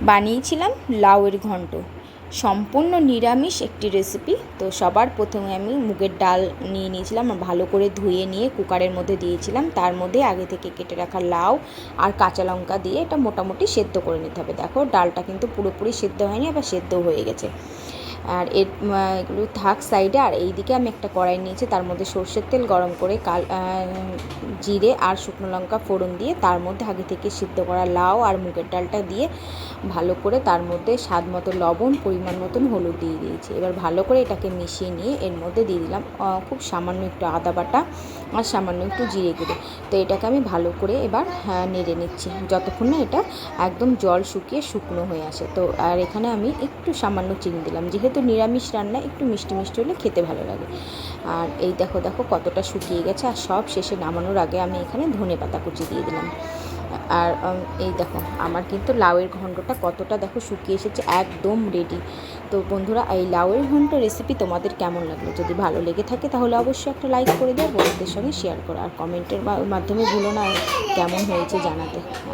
বানিয়েছিলাম লাউয়ের ঘন্ট, সম্পূর্ণ নিরামিষ একটি রেসিপি। তো সবার প্রথমে আমি মুগের ডাল নিয়ে নিয়েছিলাম, ভালো করে ধুয়ে নিয়ে কুকারের মধ্যে দিয়েছিলাম। তার মধ্যে আগে থেকে কেটে রাখা লাউ আর কাঁচা লঙ্কা দিয়ে এটা মোটামুটি সেদ্ধ করে নিতে হবে। দেখো ডালটা কিন্তু পুরোপুরি সেদ্ধ হয়নি, আবার সেদ্ধ হয়ে গেছে। আর এগুলো থাক সাইডে। আর এই দিকে আমি একটা কড়াই নিয়েছি, তার মধ্যে সর্ষের তেল গরম করে জিরে আর শুকনো লঙ্কা ফোড়ন দিয়ে তার মধ্যে আগে থেকে সিদ্ধ করা লাউ আর মুগের ডালটা দিয়ে ভালো করে তার মধ্যে স্বাদ মতো লবণ, পরিমাণ মতন হলুদ দিয়ে দিয়েছি। এবার ভালো করে এটাকে মিশিয়ে নিয়ে এর মধ্যে দিয়ে দিলাম খুব সামান্য একটু আদা বাটা আর সামান্য একটু জিরে গুঁড়ো। তো এটাকে আমি ভালো করে এবার নেড়ে নিচ্ছি যতক্ষণ না এটা একদম জল শুকিয়ে শুকনো হয়ে আসে। তো আর এখানে আমি একটু সামান্য চিনি দিলাম, যেহেতু নিরামিষ রান্না একটু মিষ্টি মিষ্টি হলে খেতে ভালো লাগে। আর এই দেখো কতটা শুকিয়ে গেছে। আর সব শেষে নামানোর আগে আমি এখানে ধনেপাতা কুচি দিয়ে দিলাম। আর এই দেখো আমার কিন্তু লাউয়ের ঘন্টটা কতটা শুকিয়ে এসেছে, একদম রেডি। তো বন্ধুরা, এই লাউয়ের ঘন্ট রেসিপি তোমাদের কেমন লাগলো? যদি ভালো লেগে থাকে তাহলে অবশ্যই একটা লাইক করে দাও, বন্ধুদের সঙ্গে শেয়ার করো, আর কমেন্টের মাধ্যমে ভুলো না কেমন হয়েছে জানাতে।